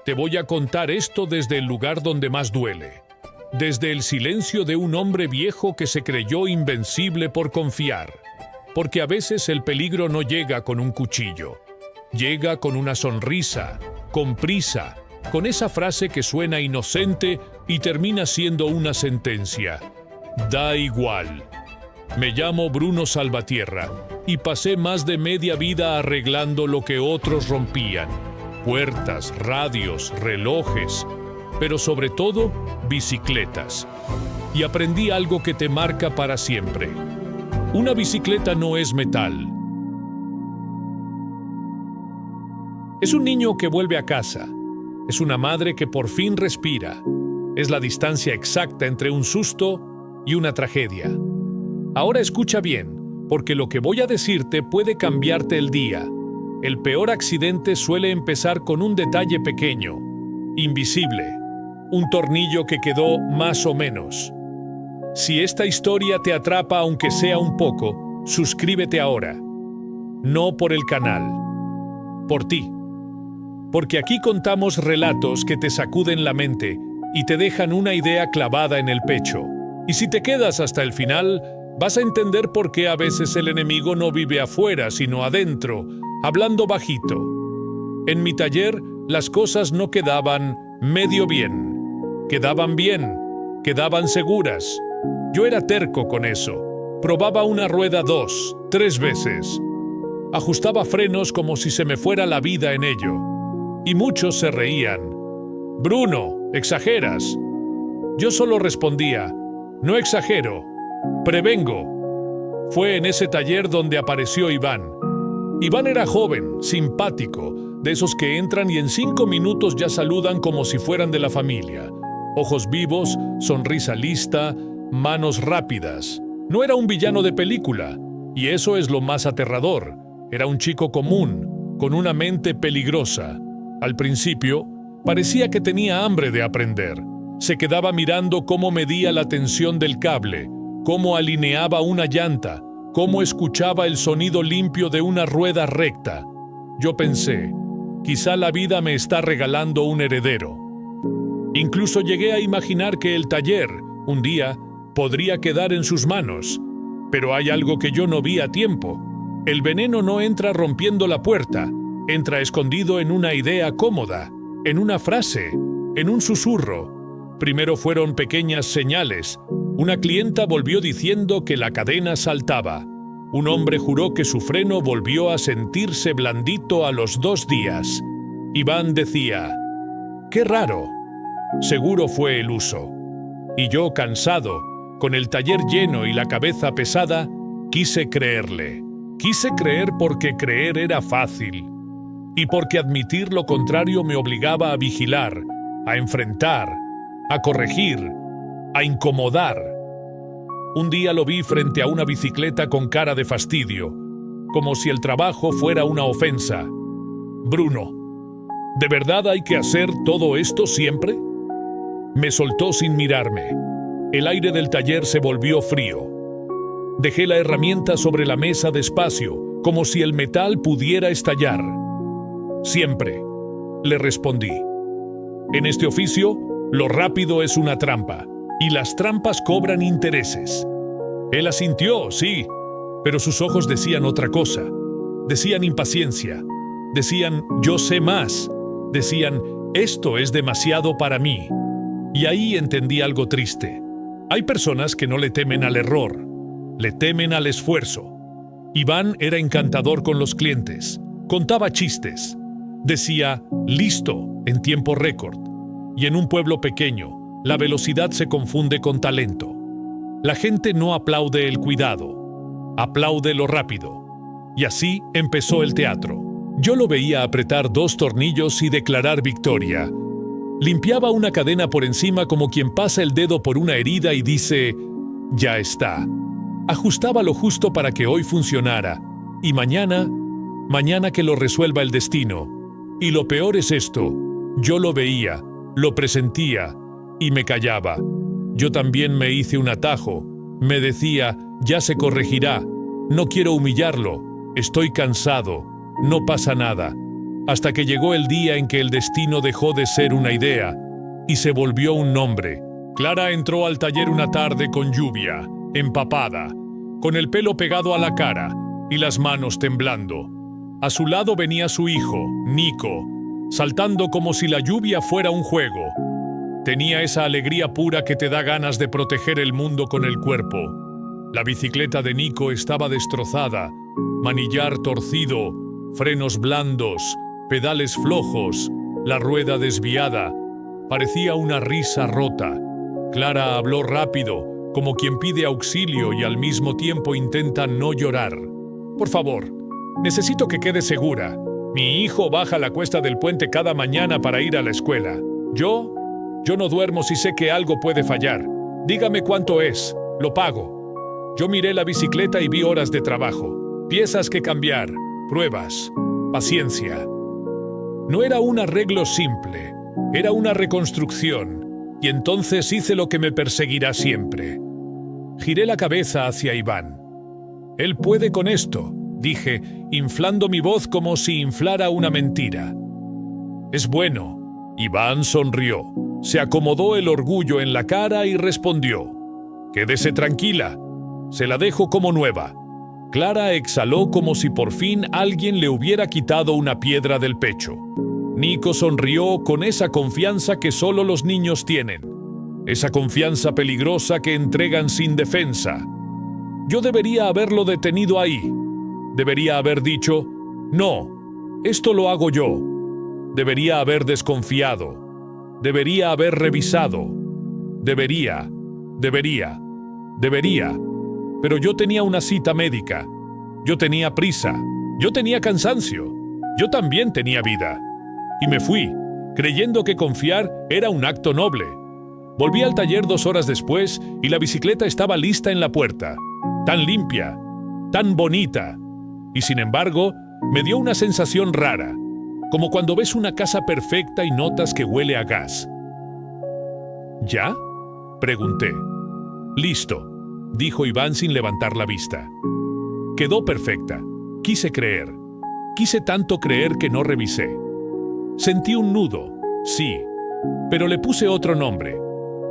Te voy a contar esto desde el lugar donde más duele. Desde el silencio de un hombre viejo que se creyó invencible por confiar. Porque a veces el peligro no llega con un cuchillo. Llega con una sonrisa, con prisa, con esa frase que suena inocente y termina siendo una sentencia. Da igual. Me llamo Bruno Salvatierra y pasé más de media vida arreglando lo que otros rompían. Puertas, radios, relojes, pero sobre todo, bicicletas. Y aprendí algo que te marca para siempre. Una bicicleta no es metal. Es un niño que vuelve a casa. Es una madre que por fin respira. Es la distancia exacta entre un susto y una tragedia. Ahora escucha bien, porque lo que voy a decirte puede cambiarte el día. El peor accidente suele empezar con un detalle pequeño, invisible, un tornillo que quedó más o menos. Si esta historia te atrapa aunque sea un poco, suscríbete ahora. No por el canal, por ti. Porque aquí contamos relatos que te sacuden la mente y te dejan una idea clavada en el pecho. Y si te quedas hasta el final, vas a entender por qué a veces el enemigo no vive afuera, sino adentro, hablando bajito. En mi taller, las cosas no quedaban medio bien. Quedaban bien, quedaban seguras. Yo era terco con eso. Probaba una rueda 2, 3 veces. Ajustaba frenos como si se me fuera la vida en ello. Y muchos se reían. «Bruno, exageras». Yo solo respondía, «No exagero, prevengo». Fue en ese taller donde apareció Iván. Iván era joven, simpático, de esos que entran y en 5 minutos ya saludan como si fueran de la familia. Ojos vivos, sonrisa lista, manos rápidas. No era un villano de película, y eso es lo más aterrador. Era un chico común, con una mente peligrosa. Al principio, parecía que tenía hambre de aprender. Se quedaba mirando cómo medía la tensión del cable, cómo alineaba una llanta, cómo escuchaba el sonido limpio de una rueda recta. Yo pensé, quizá la vida me está regalando un heredero. Incluso llegué a imaginar que el taller, un día, podría quedar en sus manos. Pero hay algo que yo no vi a tiempo. El veneno no entra rompiendo la puerta, entra escondido en una idea cómoda, en una frase, en un susurro. Primero fueron pequeñas señales. Una clienta volvió diciendo que la cadena saltaba. Un hombre juró que su freno volvió a sentirse blandito a los 2 días. Iván decía, «Qué raro». Seguro fue el uso. Y yo, cansado, con el taller lleno y la cabeza pesada, quise creerle. Quise creer porque creer era fácil. Y porque admitir lo contrario me obligaba a vigilar, a enfrentar, a corregir, a incomodar. Un día lo vi frente a una bicicleta con cara de fastidio, como si el trabajo fuera una ofensa. «Bruno, ¿de verdad hay que hacer todo esto siempre?». Me soltó sin mirarme. El aire del taller se volvió frío. Dejé la herramienta sobre la mesa despacio, como si el metal pudiera estallar. «Siempre», le respondí. «En este oficio, lo rápido es una trampa, y las trampas cobran intereses». Él asintió, sí, pero sus ojos decían otra cosa. Decían impaciencia. Decían, «Yo sé más». Decían, «Esto es demasiado para mí». Y ahí entendí algo triste. Hay personas que no le temen al error, le temen al esfuerzo. Iván era encantador con los clientes, contaba chistes, decía «listo» en tiempo récord. Y en un pueblo pequeño, la velocidad se confunde con talento. La gente no aplaude el cuidado, aplaude lo rápido. Y así empezó el teatro. Yo lo veía apretar 2 tornillos y declarar victoria. Limpiaba una cadena por encima como quien pasa el dedo por una herida y dice, «Ya está». Ajustaba lo justo para que hoy funcionara. Y mañana que lo resuelva el destino. Y lo peor es esto, yo lo veía, lo presentía y me callaba. Yo también me hice un atajo. Me decía, «Ya se corregirá. No quiero humillarlo. Estoy cansado. No pasa nada». hasta que llegó el día en que el destino dejó de ser una idea y se volvió un nombre. Clara entró al taller una tarde con lluvia, empapada, con el pelo pegado a la cara y las manos temblando. A su lado venía su hijo, Nico, saltando como si la lluvia fuera un juego. Tenía esa alegría pura que te da ganas de proteger el mundo con el cuerpo. La bicicleta de Nico estaba destrozada, manillar torcido, frenos blandos, pedales flojos, la rueda desviada. Parecía una risa rota. Clara habló rápido, como quien pide auxilio y al mismo tiempo intenta no llorar. Por favor, necesito que quede segura. Mi hijo baja la cuesta del puente cada mañana para ir a la escuela. Yo no duermo si sé que algo puede fallar. Dígame cuánto es, lo pago. Yo miré la bicicleta y vi horas de trabajo, piezas que cambiar, pruebas, paciencia. No era un arreglo simple, era una reconstrucción, y entonces hice lo que me perseguirá siempre. Giré la cabeza hacia Iván. Él puede con esto, dije, inflando mi voz como si inflara una mentira. Es bueno. Iván sonrió, se acomodó el orgullo en la cara y respondió. Quédese tranquila, se la dejo como nueva. Clara exhaló como si por fin alguien le hubiera quitado una piedra del pecho. Nico sonrió con esa confianza que solo los niños tienen. Esa confianza peligrosa que entregan sin defensa. Yo debería haberlo detenido ahí. Debería haber dicho, no, esto lo hago yo. Debería haber desconfiado. Debería haber revisado. Debería. Pero yo tenía una cita médica. Yo tenía prisa. Yo tenía cansancio. Yo también tenía vida. Y me fui, creyendo que confiar era un acto noble. Volví al taller 2 horas después y la bicicleta estaba lista en la puerta. Tan limpia, tan bonita. Y sin embargo, me dio una sensación rara, como cuando ves una casa perfecta y notas que huele a gas. ¿Ya?, pregunté. Listo, dijo Iván sin levantar la vista. Quedó perfecta. Quise creer. Quise tanto creer que no revisé. Sentí un nudo, sí, pero le puse otro nombre.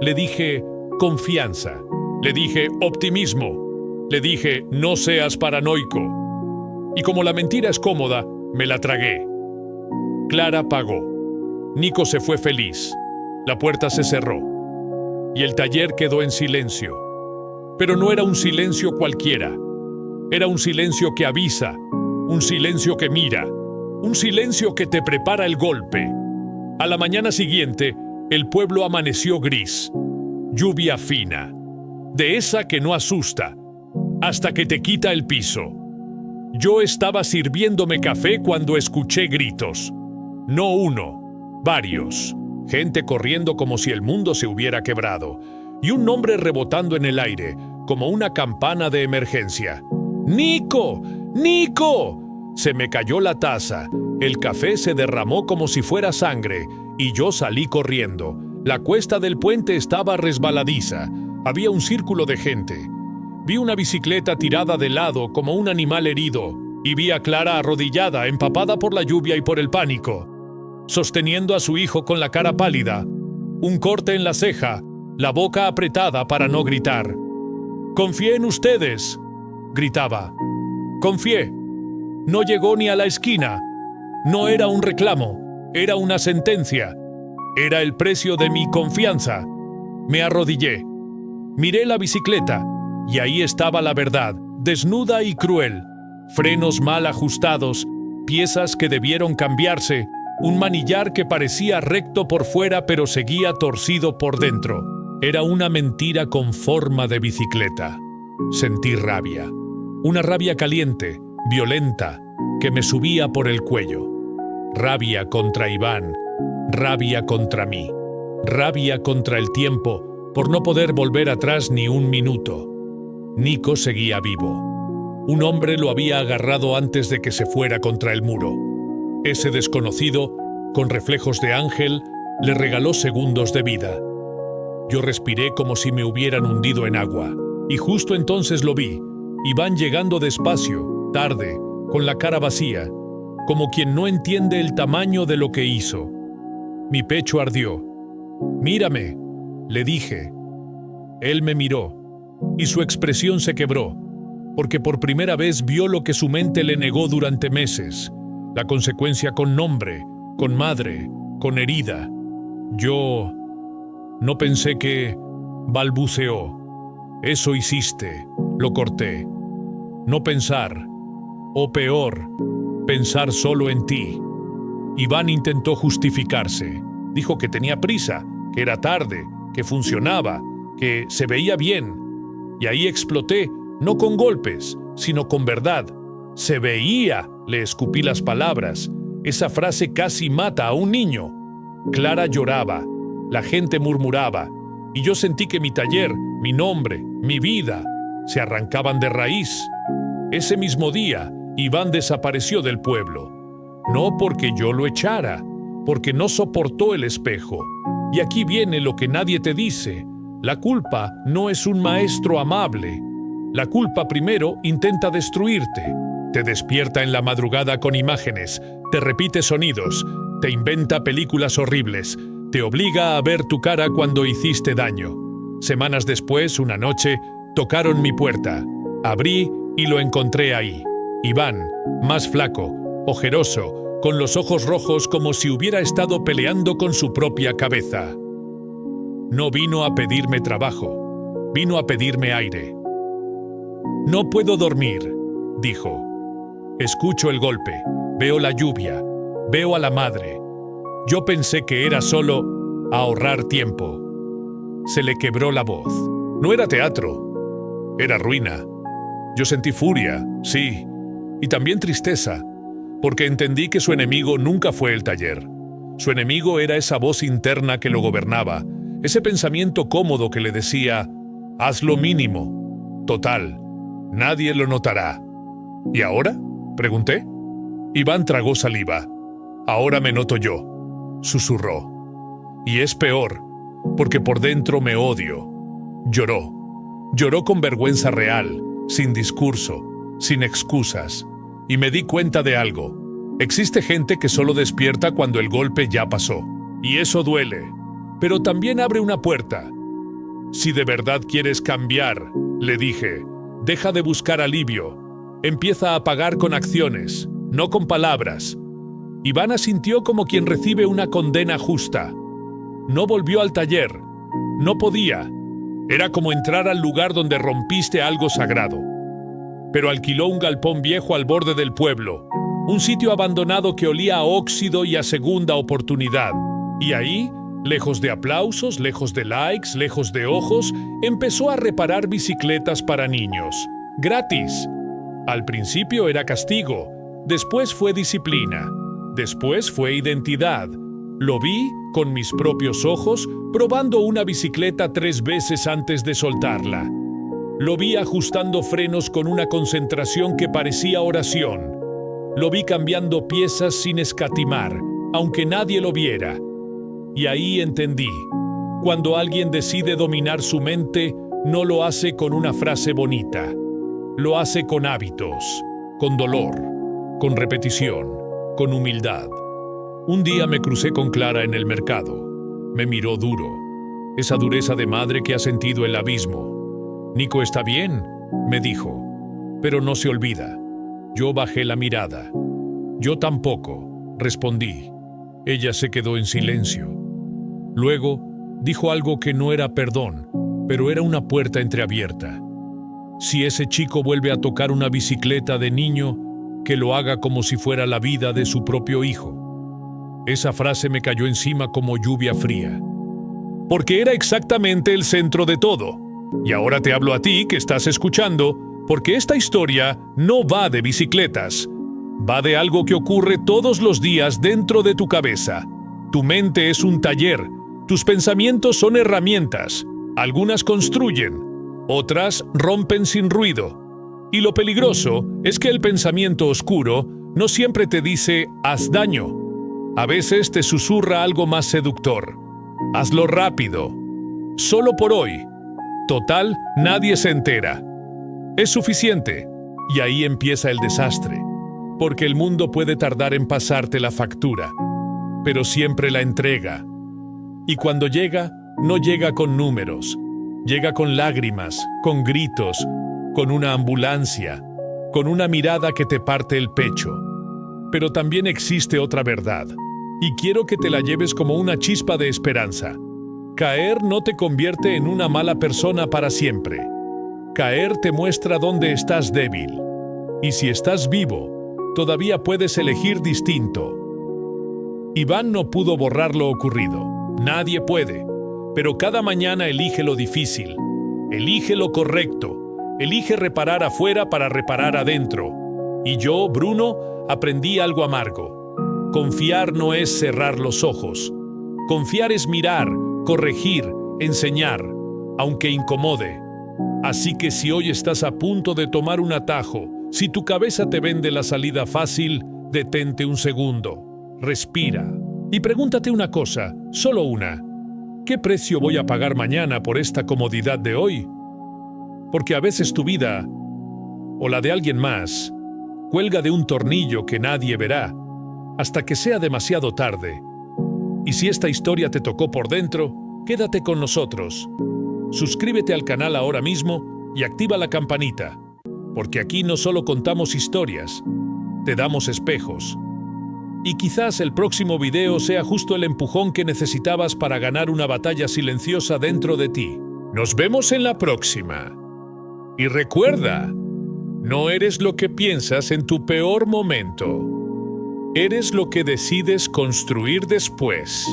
Le dije confianza. Le dije optimismo. Le dije no seas paranoico. Y como la mentira es cómoda, me la tragué. Clara pagó. Nico se fue feliz. La puerta se cerró. Y el taller quedó en silencio. Pero no era un silencio cualquiera. Era un silencio que avisa, un silencio que mira, un silencio que te prepara el golpe. A la mañana siguiente, el pueblo amaneció gris. Lluvia fina. De esa que no asusta, hasta que te quita el piso. Yo estaba sirviéndome café cuando escuché gritos. No uno, varios. Gente corriendo como si el mundo se hubiera quebrado. Y un nombre rebotando en el aire, como una campana de emergencia. ¡Nico! ¡Nico! Se me cayó la taza, el café se derramó como si fuera sangre, y yo salí corriendo. La cuesta del puente estaba resbaladiza, había un círculo de gente. Vi una bicicleta tirada de lado como un animal herido, y vi a Clara arrodillada, empapada por la lluvia y por el pánico, sosteniendo a su hijo con la cara pálida, un corte en la ceja, la boca apretada para no gritar. «Confié en ustedes», gritaba. «Confié». No llegó ni a la esquina. No era un reclamo, era una sentencia. Era el precio de mi confianza. Me arrodillé. Miré la bicicleta, y ahí estaba la verdad, desnuda y cruel. Frenos mal ajustados, piezas que debieron cambiarse, un manillar que parecía recto por fuera pero seguía torcido por dentro. Era una mentira con forma de bicicleta. Sentí rabia. Una rabia caliente, violenta, que me subía por el cuello. Rabia contra Iván, rabia contra mí, rabia contra el tiempo por no poder volver atrás ni un minuto. Nico seguía vivo. Un hombre lo había agarrado antes de que se fuera contra el muro. Ese desconocido, con reflejos de ángel, le regaló segundos de vida. Yo respiré como si me hubieran hundido en agua, y justo entonces lo vi. Iván llegando despacio, tarde, con la cara vacía, como quien no entiende el tamaño de lo que hizo. Mi pecho ardió. «Mírame», le dije. Él me miró, y su expresión se quebró, porque por primera vez vio lo que su mente le negó durante meses, la consecuencia con nombre, con madre, con herida. Yo no pensé que... balbuceó. «Eso hiciste», lo corté. «No pensar, o peor, pensar solo en ti». Iván intentó justificarse. Dijo que tenía prisa, que era tarde, que funcionaba, que se veía bien. Y ahí exploté, no con golpes, sino con verdad. «Se veía», le escupí las palabras. Esa frase casi mata a un niño. Clara lloraba, la gente murmuraba, y yo sentí que mi taller, mi nombre, mi vida, se arrancaban de raíz. Ese mismo día, Iván desapareció del pueblo. No porque yo lo echara, porque no soportó el espejo. Y aquí viene lo que nadie te dice. La culpa no es un maestro amable. La culpa primero intenta destruirte. Te despierta en la madrugada con imágenes, te repite sonidos, te inventa películas horribles, te obliga a ver tu cara cuando hiciste daño. Semanas después, una noche, tocaron mi puerta. Abrí y lo encontré ahí. Iván, más flaco, ojeroso, con los ojos rojos como si hubiera estado peleando con su propia cabeza. No vino a pedirme trabajo, vino a pedirme aire. «No puedo dormir», dijo. «Escucho el golpe, veo la lluvia, veo a la madre. Yo pensé que era solo ahorrar tiempo». Se le quebró la voz. No era teatro, era ruina. Yo sentí furia, sí, y también tristeza, porque entendí que su enemigo nunca fue el taller. Su enemigo era esa voz interna que lo gobernaba, ese pensamiento cómodo que le decía: «Haz lo mínimo. Total, nadie lo notará». «¿Y ahora?», pregunté. Iván tragó saliva. «Ahora me noto yo», susurró. «Y es peor, porque por dentro me odio». Lloró. Lloró con vergüenza real, sin discurso, sin excusas. Y me di cuenta de algo. Existe gente que solo despierta cuando el golpe ya pasó. Y eso duele. Pero también abre una puerta. «Si de verdad quieres cambiar», le dije, «deja de buscar alivio. Empieza a pagar con acciones, no con palabras». Iván asintió como quien recibe una condena justa. No volvió al taller. No podía. Era como entrar al lugar donde rompiste algo sagrado. Pero alquiló un galpón viejo al borde del pueblo, un sitio abandonado que olía a óxido y a segunda oportunidad. Y ahí, lejos de aplausos, lejos de likes, lejos de ojos, empezó a reparar bicicletas para niños. Gratis. Al principio era castigo, después fue disciplina, después fue identidad. Lo vi con mis propios ojos probando una bicicleta 3 veces antes de soltarla. Lo vi ajustando frenos con una concentración que parecía oración. Lo vi cambiando piezas sin escatimar, aunque nadie lo viera. Y ahí entendí. Cuando alguien decide dominar su mente, no lo hace con una frase bonita. Lo hace con hábitos, con dolor, con repetición, con humildad. Un día me crucé con Clara en el mercado. Me miró duro, esa dureza de madre que ha sentido el abismo. «Nico está bien», me dijo, «pero no se olvida». Yo bajé la mirada. «Yo tampoco», respondí. Ella se quedó en silencio. Luego dijo algo que no era perdón, pero era una puerta entreabierta. «Si ese chico vuelve a tocar una bicicleta de niño, que lo haga como si fuera la vida de su propio hijo». Esa frase me cayó encima como lluvia fría. Porque era exactamente el centro de todo. Y ahora te hablo a ti que estás escuchando, porque esta historia no va de bicicletas. Va de algo que ocurre todos los días dentro de tu cabeza. Tu mente es un taller. Tus pensamientos son herramientas. Algunas construyen, otras rompen sin ruido. Y lo peligroso es que el pensamiento oscuro no siempre te dice «haz daño». A veces te susurra algo más seductor. «Hazlo rápido. Solo por hoy. Total, nadie se entera. Es suficiente». Y ahí empieza el desastre. porque el mundo puede tardar en pasarte la factura, pero siempre la entrega. Y cuando llega, no llega con números, llega con lágrimas, con gritos, con una ambulancia, con una mirada que te parte el pecho. Pero también existe otra verdad, y quiero que te la lleves como una chispa de esperanza. Caer no te convierte en una mala persona para siempre. Caer te muestra dónde estás débil. Y si estás vivo, todavía puedes elegir distinto. Iván no pudo borrar lo ocurrido. Nadie puede. Pero cada mañana elige lo difícil. Elige lo correcto. Elige reparar afuera para reparar adentro. Y yo, Bruno, aprendí algo amargo. Confiar no es cerrar los ojos. Confiar es mirar, corregir, enseñar, aunque incomode. Así que si hoy estás a punto de tomar un atajo, si tu cabeza te vende la salida fácil, detente un segundo, respira y pregúntate una cosa, solo una. ¿Qué precio voy a pagar mañana por esta comodidad de hoy? Porque a veces tu vida, o la de alguien más, cuelga de un tornillo que nadie verá, hasta que sea demasiado tarde. Y si esta historia te tocó por dentro, quédate con nosotros. Suscríbete al canal ahora mismo y activa la campanita, porque aquí no solo contamos historias, te damos espejos. Y quizás el próximo video sea justo el empujón que necesitabas para ganar una batalla silenciosa dentro de ti. Nos vemos en la próxima. Y recuerda, no eres lo que piensas en tu peor momento. Eres lo que decides construir después.